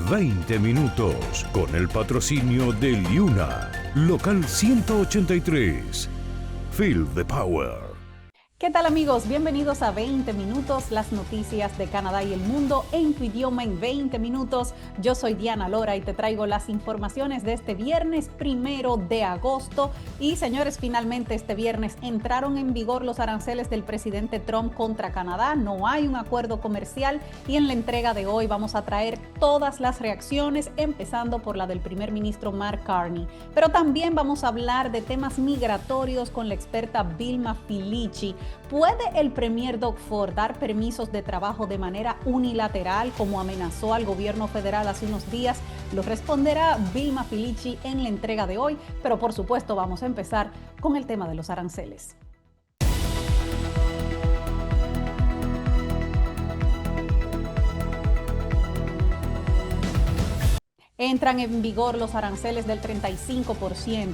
20 minutos, con el patrocinio de Liuna, local 183. Feel the power. ¿Qué tal, amigos? Bienvenidos a 20 minutos, las noticias de Canadá y el mundo en tu idioma en 20 minutos. Yo soy Diana Lora y te traigo las informaciones de este viernes 1 de agosto. Y señores, finalmente este viernes entraron en vigor los aranceles del presidente Trump contra Canadá. No hay un acuerdo comercial y en la entrega de hoy vamos a traer todas las reacciones, empezando por la del primer ministro Mark Carney. Pero también vamos a hablar de temas migratorios con la experta Vilma Filici. ¿Puede el premier Doug Ford dar permisos de trabajo de manera unilateral, como amenazó al gobierno federal hace unos días? Lo responderá Vilma Filici en la entrega de hoy, pero por supuesto vamos a empezar con el tema de los aranceles. Entran en vigor los aranceles del 35%.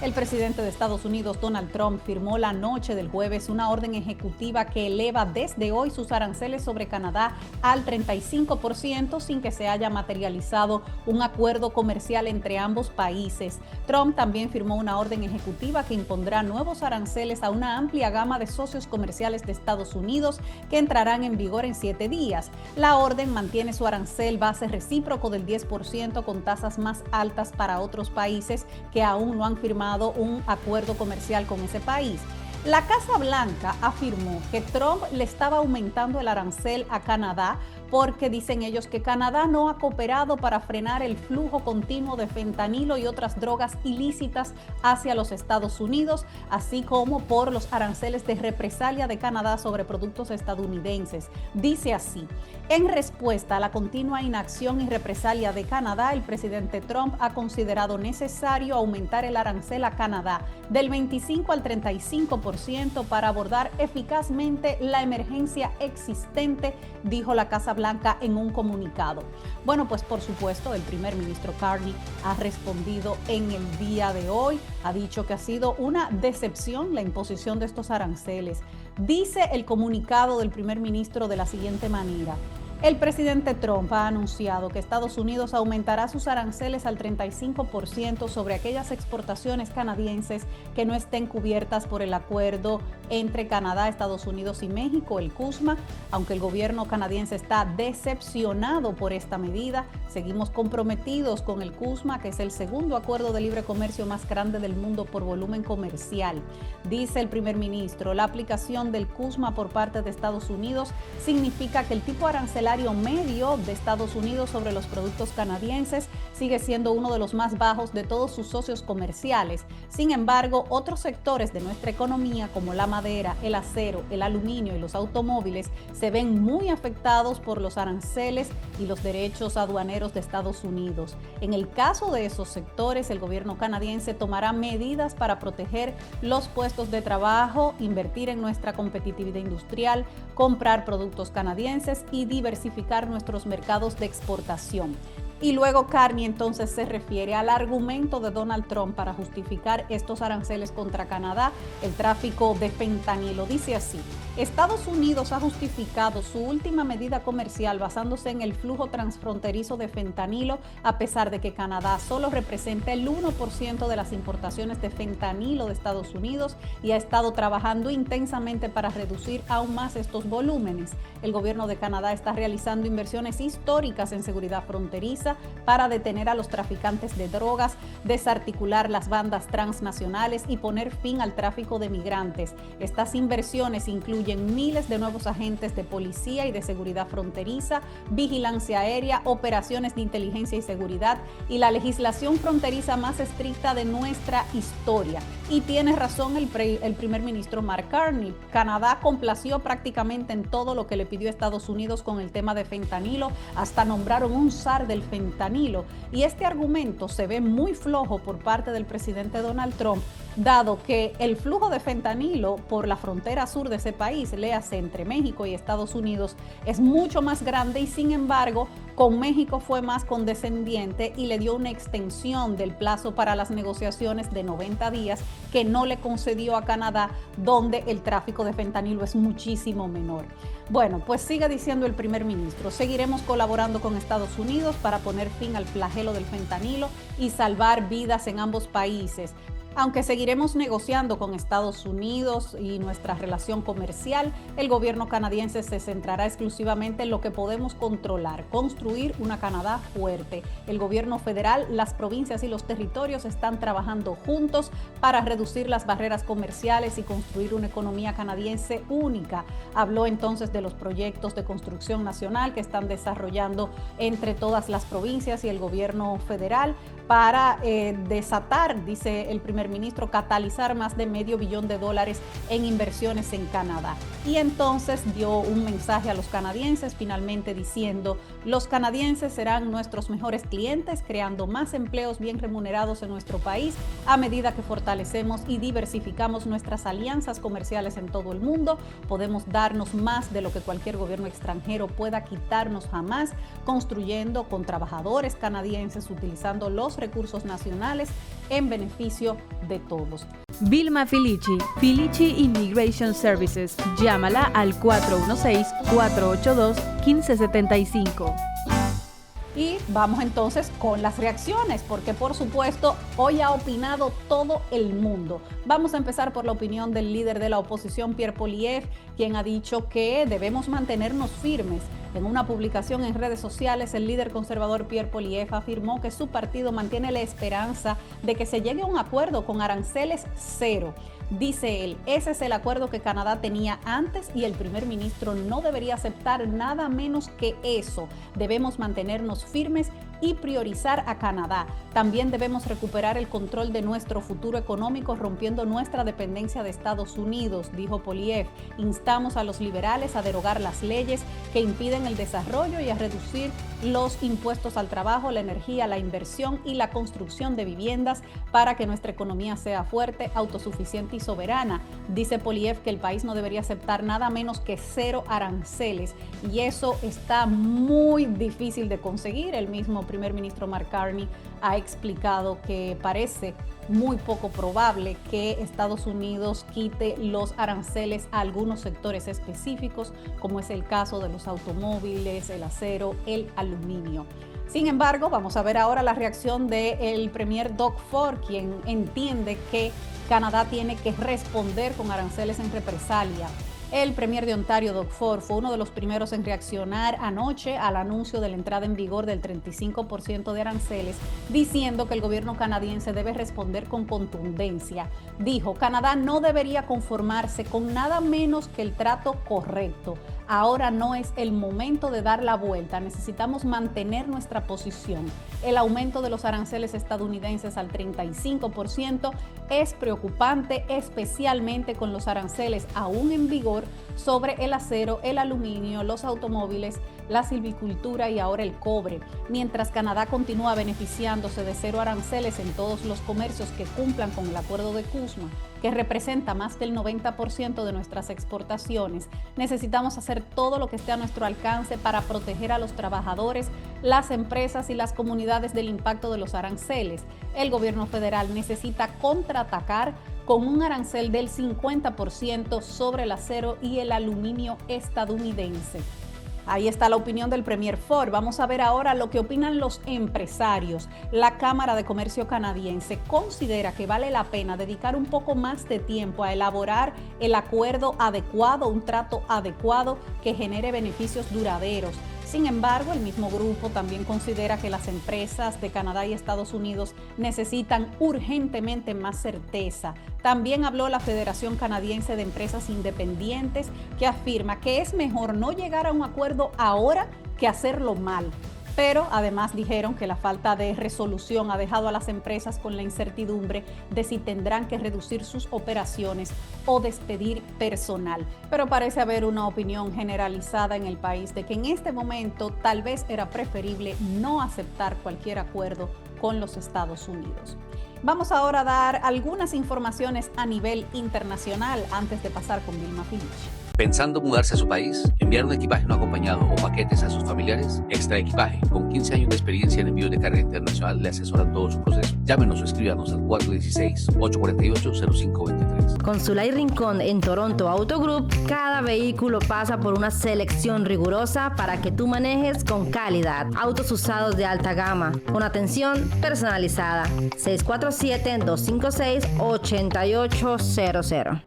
El presidente de Estados Unidos, Donald Trump, firmó la noche del jueves una orden ejecutiva que eleva desde hoy sus aranceles sobre Canadá al 35% sin que se haya materializado un acuerdo comercial entre ambos países. Trump también firmó una orden ejecutiva que impondrá nuevos aranceles a una amplia gama de socios comerciales de Estados Unidos que entrarán en vigor en 7 días. La orden mantiene su arancel base recíproco del 10% con tasas más altas para otros países que aún no han firmado un acuerdo comercial con ese país. La Casa Blanca afirmó que Trump le estaba aumentando el arancel a Canadá porque dicen ellos que Canadá no ha cooperado para frenar el flujo continuo de fentanilo y otras drogas ilícitas hacia los Estados Unidos, así como por los aranceles de represalia de Canadá sobre productos estadounidenses. Dice así: en respuesta a la continua inacción y represalia de Canadá, el presidente Trump ha considerado necesario aumentar el arancel a Canadá del 25 al 35% para abordar eficazmente la emergencia existente, dijo la Casa Blanca en un comunicado. Bueno, pues por supuesto el primer ministro Carney ha respondido en el día de hoy, ha dicho que ha sido una decepción la imposición de estos aranceles. Dice el comunicado del primer ministro de la siguiente manera: el presidente Trump ha anunciado que Estados Unidos aumentará sus aranceles al 35% sobre aquellas exportaciones canadienses que no estén cubiertas por el acuerdo entre Canadá, Estados Unidos y México, el CUSMA. Aunque el gobierno canadiense está decepcionado por esta medida, seguimos comprometidos con el CUSMA, que es el segundo acuerdo de libre comercio más grande del mundo por volumen comercial. Dice el primer ministro, la aplicación del CUSMA por parte de Estados Unidos significa que el tipo arancelario medio de Estados Unidos sobre los productos canadienses sigue siendo uno de los más bajos de todos sus socios comerciales. Sin embargo, otros sectores de nuestra economía, como la madera, el acero, el aluminio y los automóviles, se ven muy afectados por los aranceles y los derechos aduaneros de Estados Unidos. En el caso de esos sectores, el gobierno canadiense tomará medidas para proteger los puestos de trabajo, invertir en nuestra competitividad industrial, comprar productos canadienses y diversificar nuestros mercados de exportación. Y luego Carney entonces se refiere al argumento de Donald Trump para justificar estos aranceles contra Canadá, el tráfico de fentanilo. Dice así: Estados Unidos ha justificado su última medida comercial basándose en el flujo transfronterizo de fentanilo, a pesar de que Canadá solo representa el 1% de las importaciones de fentanilo de Estados Unidos y ha estado trabajando intensamente para reducir aún más estos volúmenes. El gobierno de Canadá está realizando inversiones históricas en seguridad fronteriza para detener a los traficantes de drogas, desarticular las bandas transnacionales y poner fin al tráfico de migrantes. Estas inversiones incluyen miles de nuevos agentes de policía y de seguridad fronteriza, vigilancia aérea, operaciones de inteligencia y seguridad y la legislación fronteriza más estricta de nuestra historia. Y tiene razón el primer ministro Mark Carney. Canadá complació prácticamente en todo lo que le pidió a Estados Unidos con el tema de fentanilo, hasta nombraron un zar del fentanilo. Y este argumento se ve muy flojo por parte del presidente Donald Trump, dado que el flujo de fentanilo por la frontera sur de ese país, léase entre México y Estados Unidos, es mucho más grande y sin embargo Con México fue más condescendiente y le dio una extensión del plazo para las negociaciones de 90 días que no le concedió a Canadá, donde el tráfico de fentanilo es muchísimo menor. Bueno, pues sigue diciendo el primer ministro, seguiremos colaborando con Estados Unidos para poner fin al flagelo del fentanilo y salvar vidas en ambos países. Aunque seguiremos negociando con Estados Unidos y nuestra relación comercial, el gobierno canadiense se centrará exclusivamente en lo que podemos controlar, construir una Canadá fuerte. El gobierno federal, las provincias y los territorios están trabajando juntos para reducir las barreras comerciales y construir una economía canadiense única. Habló entonces de los proyectos de construcción nacional que están desarrollando entre todas las provincias y el gobierno federal para desatar, dice el primer ministro, catalizar más de $500 billion en inversiones en Canadá. Y entonces dio un mensaje a los canadienses, finalmente diciendo: los canadienses serán nuestros mejores clientes, creando más empleos bien remunerados en nuestro país a medida que fortalecemos y diversificamos nuestras alianzas comerciales en todo el mundo. Podemos darnos más de lo que cualquier gobierno extranjero pueda quitarnos jamás, construyendo con trabajadores canadienses, utilizando los recursos nacionales en beneficio de todos. Vilma Filici, Filici Immigration Services. Llámala al 416-482-1575. Y vamos entonces con las reacciones, porque por supuesto hoy ha opinado todo el mundo. Vamos a empezar por la opinión del líder de la oposición, Pierre Poilievre, quien ha dicho que debemos mantenernos firmes. En una publicación en redes sociales, el líder conservador Pierre Poilievre afirmó que su partido mantiene la esperanza de que se llegue a un acuerdo con aranceles cero. Dice él, ese es el acuerdo que Canadá tenía antes y el primer ministro no debería aceptar nada menos que eso. Debemos mantenernos firmes y priorizar a Canadá. También debemos recuperar el control de nuestro futuro económico rompiendo nuestra dependencia de Estados Unidos, dijo Poilievre. Instamos a los liberales a derogar las leyes que impiden el desarrollo y a reducir los impuestos al trabajo, la energía, la inversión y la construcción de viviendas para que nuestra economía sea fuerte, autosuficiente y soberana. Dice Poilievre que el país no debería aceptar nada menos que cero aranceles y eso está muy difícil de conseguir. El mismo primer ministro Mark Carney ha explicado que parece muy poco probable que Estados Unidos quite los aranceles a algunos sectores específicos, como es el caso de los automóviles, el acero, el aluminio. Sin embargo, vamos a ver ahora la reacción del premier Doug Ford, quien entiende que Canadá tiene que responder con aranceles en represalia. El premier de Ontario, Doug Ford, fue uno de los primeros en reaccionar anoche al anuncio de la entrada en vigor del 35% de aranceles, diciendo que el gobierno canadiense debe responder con contundencia. Dijo, Canadá no debería conformarse con nada menos que el trato correcto. Ahora no es el momento de dar la vuelta, necesitamos mantener nuestra posición. El aumento de los aranceles estadounidenses al 35% es preocupante, especialmente con los aranceles aún en vigor sobre el acero, el aluminio, los automóviles, la silvicultura y ahora el cobre. Mientras Canadá continúa beneficiándose de cero aranceles en todos los comercios que cumplan con el acuerdo de CUSMA, que representa más del 90% de nuestras exportaciones, necesitamos hacer todo lo que esté a nuestro alcance para proteger a los trabajadores, las empresas y las comunidades del impacto de los aranceles. El gobierno federal necesita contraatacar con un arancel del 50% sobre el acero y el aluminio estadounidense. Ahí está la opinión del premier Ford. Vamos a ver ahora lo que opinan los empresarios. La Cámara de Comercio canadiense considera que vale la pena dedicar un poco más de tiempo a elaborar el acuerdo adecuado, un trato adecuado que genere beneficios duraderos. Sin embargo, el mismo grupo también considera que las empresas de Canadá y Estados Unidos necesitan urgentemente más certeza. También habló la Federación Canadiense de Empresas Independientes, que afirma que es mejor no llegar a un acuerdo ahora que hacerlo mal. Pero además dijeron que la falta de resolución ha dejado a las empresas con la incertidumbre de si tendrán que reducir sus operaciones o despedir personal. Pero parece haber una opinión generalizada en el país de que en este momento tal vez era preferible no aceptar cualquier acuerdo con los Estados Unidos. Vamos ahora a dar algunas informaciones a nivel internacional antes de pasar con Vilma Filici. Pensando mudarse a su país, enviar un equipaje no acompañado o paquetes a sus familiares, Extra Equipaje, con 15 años de experiencia en envío de carga internacional, le asesoran todo su proceso. Llámenos o escríbanos al 416-848-0523. Con Zulay Rincón en Toronto Auto Group, cada vehículo pasa por una selección rigurosa para que tú manejes con calidad. Autos usados de alta gama, con atención personalizada. 647-256-8800.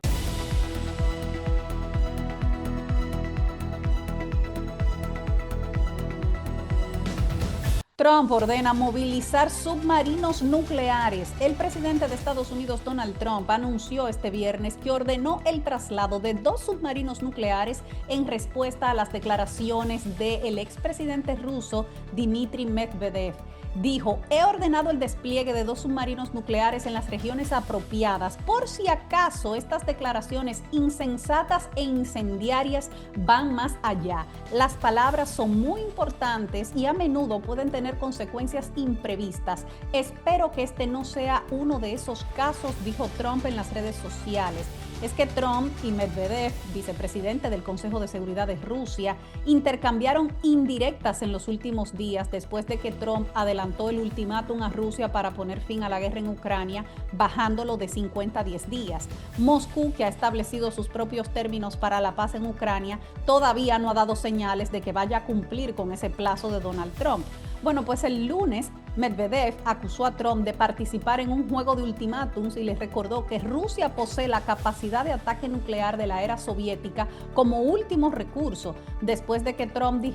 Trump ordena movilizar submarinos nucleares. El presidente de Estados Unidos, Donald Trump, anunció este viernes que ordenó el traslado de 2 submarinos nucleares en respuesta a las declaraciones del expresidente ruso Dmitry Medvedev. Dijo: he ordenado el despliegue de 2 submarinos nucleares en las regiones apropiadas por si acaso estas declaraciones insensatas e incendiarias van más allá. Las palabras son muy importantes y a menudo pueden tener consecuencias imprevistas. Espero que este no sea uno de esos casos, dijo Trump en las redes sociales. Es que Trump y Medvedev, vicepresidente del Consejo de Seguridad de Rusia, intercambiaron indirectas en los últimos días después de que Trump adelantó el ultimátum a Rusia para poner fin a la guerra en Ucrania, bajándolo de 50 a 10 días. Moscú, que ha establecido sus propios términos para la paz en Ucrania, todavía no ha dado señales de que vaya a cumplir con ese plazo de Donald Trump. Bueno, pues el lunes Medvedev acusó a Trump de participar en un juego de ultimátums y le recordó que Rusia posee la capacidad de ataque nuclear de la era soviética como último recurso, después de que Trump le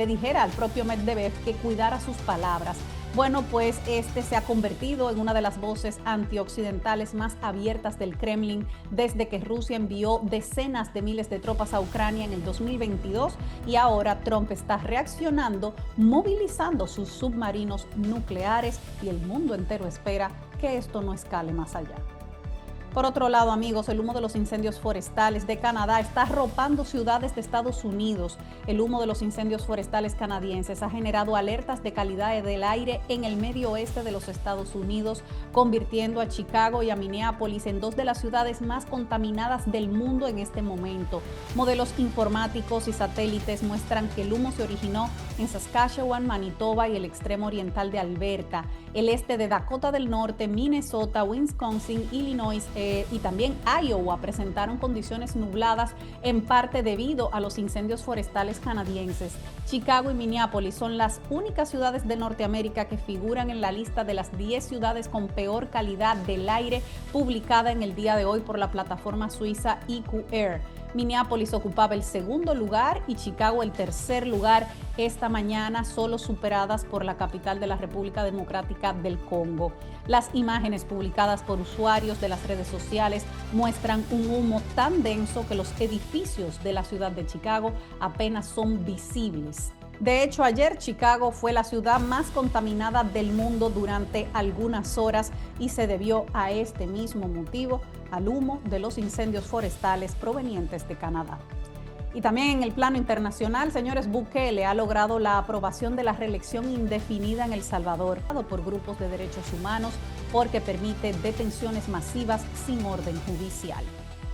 dijera al propio Medvedev que cuidara sus palabras. Bueno, pues este se ha convertido en una de las voces antioccidentales más abiertas del Kremlin desde que Rusia envió decenas de miles de tropas a Ucrania en el 2022 y ahora Trump está reaccionando, movilizando sus submarinos nucleares y el mundo entero espera que esto no escale más allá. Por otro lado, amigos, el humo de los incendios forestales de Canadá está arropando ciudades de Estados Unidos. El humo de los incendios forestales canadienses ha generado alertas de calidad del aire en el medio oeste de los Estados Unidos, convirtiendo a Chicago y a Minneapolis en 2 de las ciudades más contaminadas del mundo en este momento. Modelos informáticos y satélites muestran que el humo se originó en Saskatchewan, Manitoba y el extremo oriental de Alberta, el este de Dakota del Norte, Minnesota, Wisconsin, Illinois y también Iowa presentaron condiciones nubladas en parte debido a los incendios forestales canadienses. Chicago y Minneapolis son las únicas ciudades de Norteamérica que figuran en la lista de las 10 ciudades con peor calidad del aire publicada en el día de hoy por la plataforma suiza EcoAir. Minneapolis ocupaba el segundo lugar y Chicago el tercer lugar esta mañana, solo superadas por la capital de la República Democrática del Congo. Las imágenes publicadas por usuarios de las redes sociales muestran un humo tan denso que los edificios de la ciudad de Chicago apenas son visibles. De hecho, ayer Chicago fue la ciudad más contaminada del mundo durante algunas horas y se debió a este mismo motivo, al humo de los incendios forestales provenientes de Canadá. Y también en el plano internacional, señores, Bukele ha logrado la aprobación de la reelección indefinida en El Salvador por grupos de derechos humanos porque permite detenciones masivas sin orden judicial.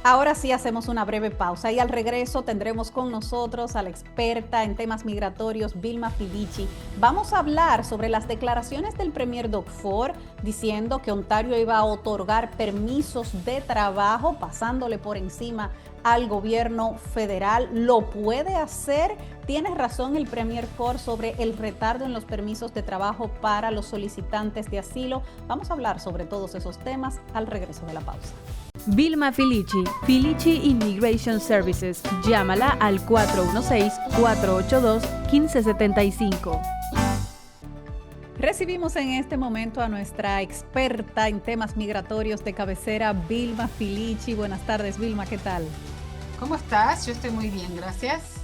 Ahora sí hacemos una breve pausa y al regreso tendremos con nosotros a la experta en temas migratorios, Vilma Filici. Vamos a hablar sobre las declaraciones del Premier Doug Ford diciendo que Ontario iba a otorgar permisos de trabajo pasándole por encima al gobierno federal. ¿Lo puede hacer? Tiene razón el Premier Ford sobre el retardo en los permisos de trabajo para los solicitantes de asilo. Vamos a hablar sobre todos esos temas al regreso de la pausa. Vilma Filici, Filici Immigration Services. Llámala al 416-482-1575. Recibimos en este momento a nuestra experta en temas migratorios de cabecera, Vilma Filici. Buenas tardes, Vilma, ¿qué tal? ¿Cómo estás? Yo estoy muy bien, gracias.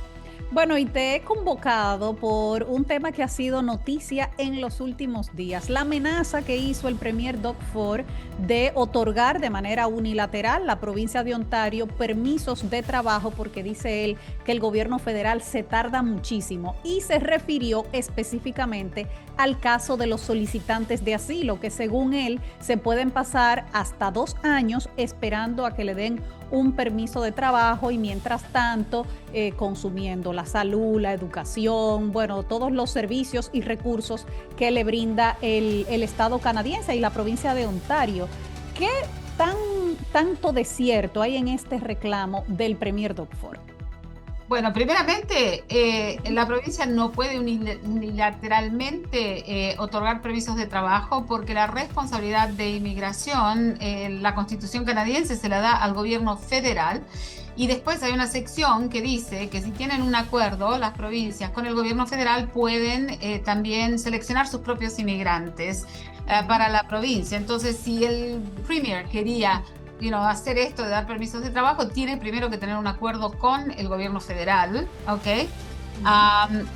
Bueno, y te he convocado por un tema que ha sido noticia en los últimos días. La amenaza que hizo el Premier Doug Ford de otorgar de manera unilateral a la provincia de Ontario permisos de trabajo porque dice él que el gobierno federal se tarda muchísimo y se refirió específicamente al caso de los solicitantes de asilo que según él se pueden pasar hasta 2 años esperando a que le den un permiso de trabajo y mientras tanto consumiendo la salud, la educación, bueno, todos los servicios y recursos que le brinda el Estado canadiense y la provincia de Ontario. ¿Qué tanto de cierto hay en este reclamo del Premier Doug Ford? Bueno, primeramente, la provincia no puede unilateralmente otorgar permisos de trabajo porque la responsabilidad de inmigración, la Constitución canadiense se la da al gobierno federal, y después hay una sección que dice que si tienen un acuerdo las provincias con el gobierno federal pueden también seleccionar sus propios inmigrantes para la provincia. Entonces, si el Premier quería hacer esto de dar permisos de trabajo, tiene primero que tener un acuerdo con el gobierno federal, ¿ok?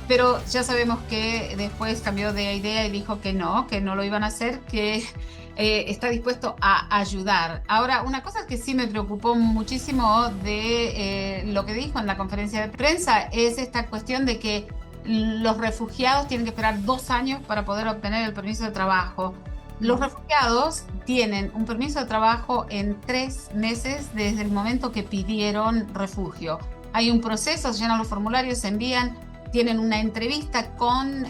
Pero ya sabemos que después cambió de idea y dijo que no lo iban a hacer, que está dispuesto a ayudar. Ahora, una cosa que sí me preocupó muchísimo de lo que dijo en la conferencia de prensa es esta cuestión de que los refugiados tienen que esperar 2 años para poder obtener el permiso de trabajo. Los refugiados tienen un permiso de trabajo en 3 meses desde el momento que pidieron refugio. Hay un proceso, se llenan los formularios, se envían, tienen una entrevista con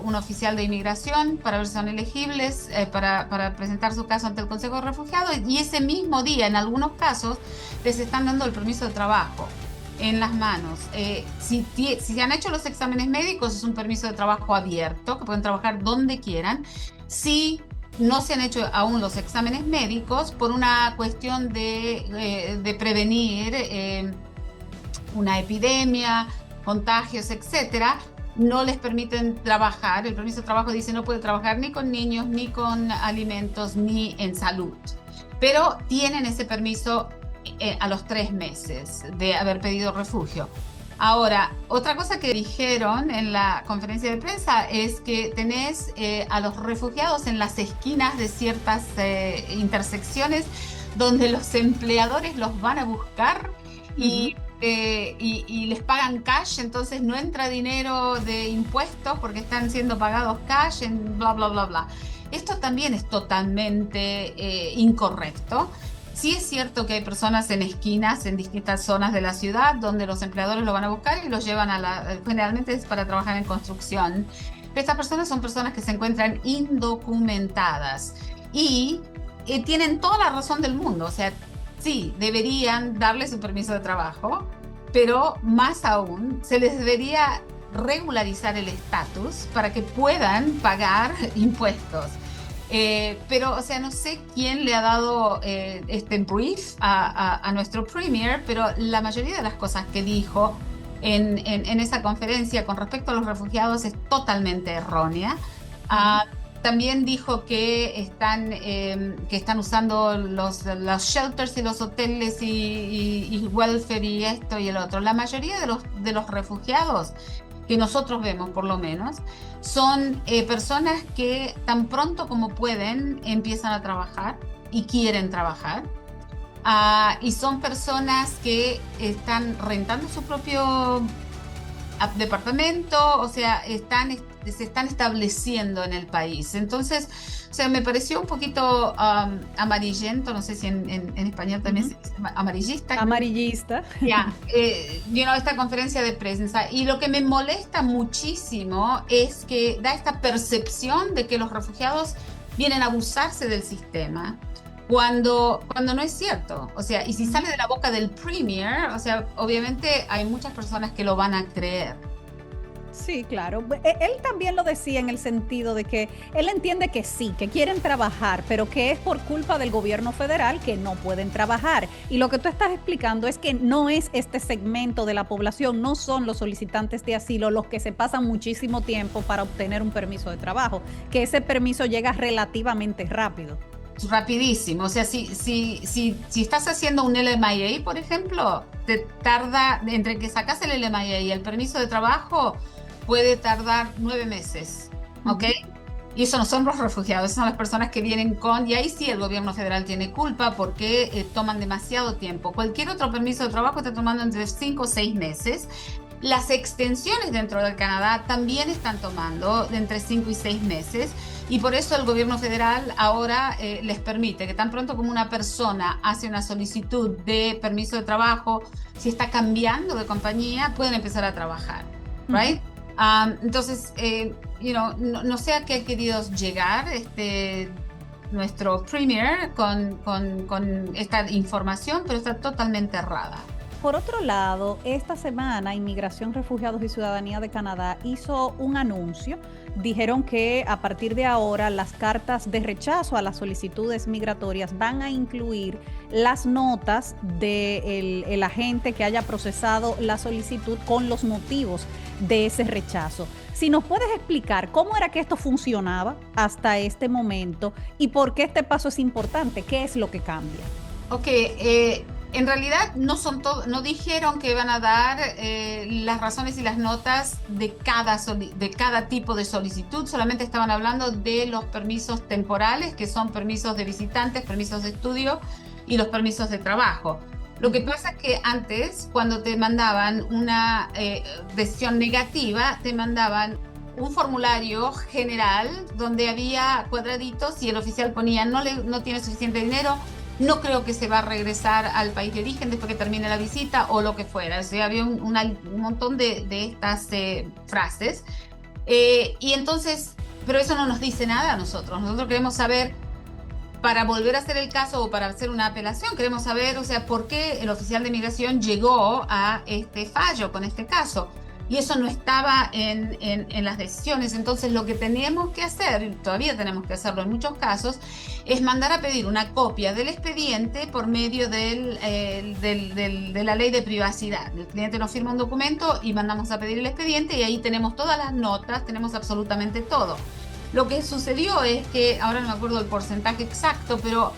un oficial de inmigración para ver si son elegibles para presentar su caso ante el Consejo de Refugiados, y ese mismo día, en algunos casos, les están dando el permiso de trabajo en las manos. Si se han hecho los exámenes médicos, es un permiso de trabajo abierto, que pueden trabajar donde quieran. Si no se han hecho aún los exámenes médicos por una cuestión de prevenir una epidemia, contagios, etcétera, no les permiten trabajar. El permiso de trabajo dice no puede trabajar ni con niños, ni con alimentos, ni en salud. Pero tienen ese permiso a los 3 meses de haber pedido refugio. Ahora, otra cosa que dijeron en la conferencia de prensa es que tenés a los refugiados en las esquinas de ciertas intersecciones donde los empleadores los van a buscar y les pagan cash, entonces no entra dinero de impuestos porque están siendo pagados cash, en bla, bla, bla, bla. Esto también es totalmente incorrecto. Sí es cierto que hay personas en esquinas, en distintas zonas de la ciudad, donde los empleadores lo van a buscar y los llevan generalmente es para trabajar en construcción. Pero estas personas son personas que se encuentran indocumentadas y tienen toda la razón del mundo. O sea, sí, deberían darles un permiso de trabajo, pero más aún, se les debería regularizar el estatus para que puedan pagar impuestos. Pero, o sea, no sé quién le ha dado este brief a nuestro Premier, pero la mayoría de las cosas que dijo en esa conferencia con respecto a los refugiados es totalmente errónea. También dijo que están usando los shelters y los hoteles y welfare y esto y el otro. La mayoría de los refugiados que nosotros vemos, por lo menos, son personas que tan pronto como pueden empiezan a trabajar y quieren trabajar. Y son personas que están rentando su propio departamento, o sea, se están estableciendo en el país. Entonces, o sea, me pareció un poquito amarillento, no sé si en español también se dice amarillista. Amarillista. Ya, esta conferencia de prensa. Y lo que me molesta muchísimo es que da esta percepción de que los refugiados vienen a abusarse del sistema, cuando no es cierto. O sea, y si sale de la boca del Premier, o sea, obviamente hay muchas personas que lo van a creer. Sí, claro. Él también lo decía en el sentido de que él entiende que sí, que quieren trabajar, pero que es por culpa del gobierno federal que no pueden trabajar. Y lo que tú estás explicando es que no es este segmento de la población, no son los solicitantes de asilo los que se pasan muchísimo tiempo para obtener un permiso de trabajo, que ese permiso llega relativamente rápido. Rapidísimo. O sea, si estás haciendo un LMIA, por ejemplo, te tarda, entre que sacas el LMIA y el permiso de trabajo, puede tardar 9 meses, ¿ok? Y eso no son los refugiados, son las personas que vienen y ahí sí el gobierno federal tiene culpa porque toman demasiado tiempo. Cualquier otro permiso de trabajo está tomando entre 5 o 6 meses. Las extensiones dentro del Canadá también están tomando de entre 5 y 6 meses y por eso el gobierno federal ahora les permite que tan pronto como una persona hace una solicitud de permiso de trabajo, si está cambiando de compañía, pueden empezar a trabajar, right? Entonces, no sé a qué ha querido llegar nuestro premier con esta información, pero está totalmente errada. Por otro lado, esta semana Inmigración, Refugiados y Ciudadanía de Canadá hizo un anuncio. Dijeron que a partir de ahora las cartas de rechazo a las solicitudes migratorias van a incluir las notas del agente que haya procesado la solicitud con los motivos de ese rechazo. Si nos puedes explicar cómo era que esto funcionaba hasta este momento y por qué este paso es importante, ¿qué es lo que cambia? Ok, en realidad no dijeron que iban a dar las razones y las notas de cada tipo de solicitud, solamente estaban hablando de los permisos temporales, que son permisos de visitantes, permisos de estudio y los permisos de trabajo. Lo que pasa es que antes, cuando te mandaban una decisión negativa, te mandaban un formulario general donde había cuadraditos y el oficial ponía no tiene suficiente dinero, no creo que se va a regresar al país de origen después que termine la visita o lo que fuera. O sea, había un montón de estas frases. Y entonces, pero eso no nos dice nada a nosotros. Nosotros queremos saber, para volver a hacer el caso o para hacer una apelación, queremos saber, o sea, por qué el oficial de inmigración llegó a este fallo con este caso. Y eso no estaba en las decisiones. Entonces lo que teníamos que hacer, y todavía tenemos que hacerlo en muchos casos, es mandar a pedir una copia del expediente por medio de la ley de privacidad. El cliente nos firma un documento y mandamos a pedir el expediente y ahí tenemos todas las notas, tenemos absolutamente todo. Lo que sucedió es que, ahora no me acuerdo el porcentaje exacto, pero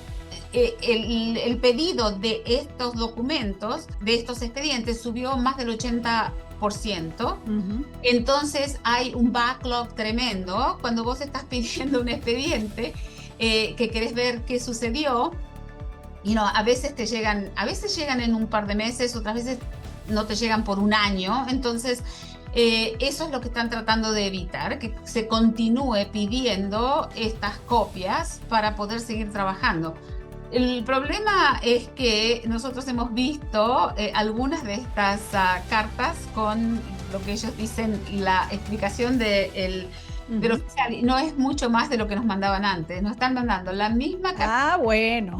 el pedido de estos documentos, de estos expedientes, subió más del 80%. Entonces hay un backlog tremendo cuando vos estás pidiendo un expediente que querés ver qué sucedió. A veces llegan en un par de meses, otras veces no te llegan por un año. Entonces eso es lo que están tratando de evitar, que se continúe pidiendo estas copias para poder seguir trabajando. El problema es que nosotros hemos visto algunas de estas cartas con lo que ellos dicen la explicación del oficial. No es mucho más de lo que nos mandaban antes. Nos están mandando la misma carta. Ah, bueno.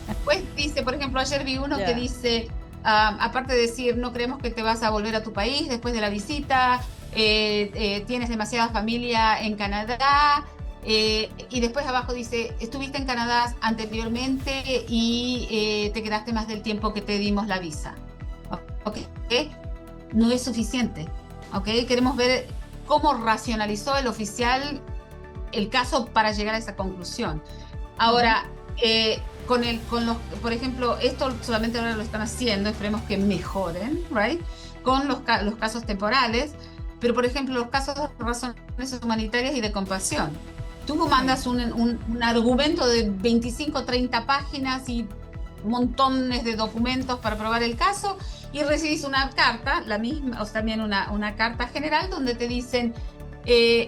Después dice, por ejemplo, ayer vi uno que dice, aparte de decir, no creemos que te vas a volver a tu país después de la visita, tienes demasiada familia en Canadá. Y después abajo dice, estuviste en Canadá anteriormente y te quedaste más del tiempo que te dimos la visa. No es suficiente. Queremos ver cómo racionalizó el oficial el caso para llegar a esa conclusión. Ahora, por ejemplo, esto solamente ahora lo están haciendo, esperemos que mejoren, right? Con los casos temporales, pero por ejemplo los casos de razones humanitarias y de compasión. Tú mandas un argumento de 25, 30 páginas y montones de documentos para probar el caso y recibís una carta, la misma, o también una carta general donde te dicen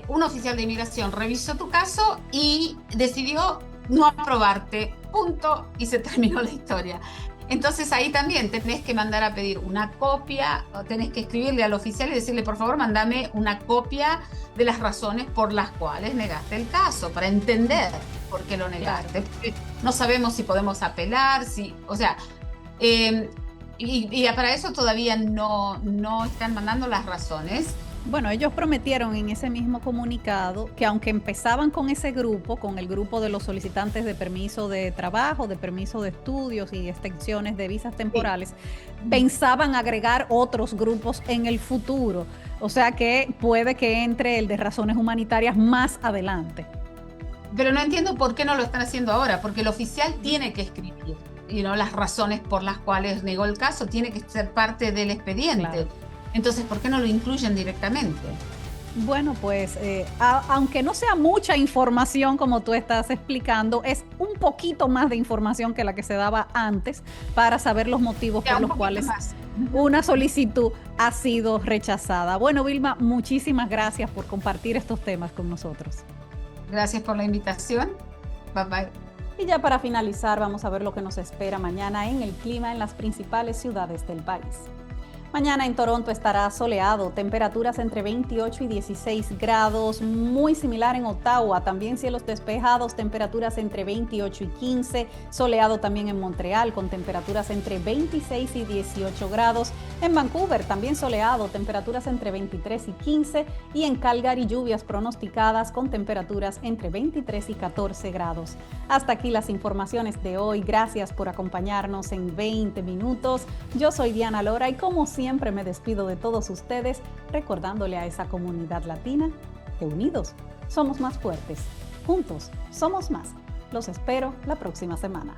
un oficial de inmigración revisó tu caso y decidió no aprobarte, punto, y se terminó la historia. Entonces ahí también tenés que mandar a pedir una copia, o tenés que escribirle al oficial y decirle, por favor, mándame una copia de las razones por las cuales negaste el caso, para entender por qué lo negaste. Porque no sabemos si podemos apelar, y para eso todavía no están mandando las razones. Bueno, ellos prometieron en ese mismo comunicado que aunque empezaban con ese grupo, con el grupo de los solicitantes de permiso de trabajo, de permiso de estudios y extensiones de visas temporales, pensaban agregar otros grupos en el futuro. O sea que puede que entre el de razones humanitarias más adelante. Pero no entiendo por qué no lo están haciendo ahora, porque el oficial tiene que escribir las razones por las cuales negó el caso, tiene que ser parte del expediente. Claro. Entonces, ¿por qué no lo incluyen directamente? Bueno, pues aunque no sea mucha información como tú estás explicando, es un poquito más de información que la que se daba antes para saber los motivos por los cuales una solicitud ha sido rechazada. Bueno, Vilma, muchísimas gracias por compartir estos temas con nosotros. Gracias por la invitación. Bye bye. Y ya para finalizar, vamos a ver lo que nos espera mañana en el clima en las principales ciudades del país. Mañana en Toronto estará soleado, temperaturas entre 28 y 16 grados, muy similar en Ottawa, también cielos despejados, temperaturas entre 28 y 15, soleado también en Montreal con temperaturas entre 26 y 18 grados, en Vancouver también soleado, temperaturas entre 23 y 15 y en Calgary lluvias pronosticadas con temperaturas entre 23 y 14 grados. Hasta aquí las informaciones de hoy, gracias por acompañarnos en 20 minutos. Yo soy Diana Lora y como siempre me despido de todos ustedes recordándole a esa comunidad latina que unidos somos más fuertes, juntos somos más. Los espero la próxima semana.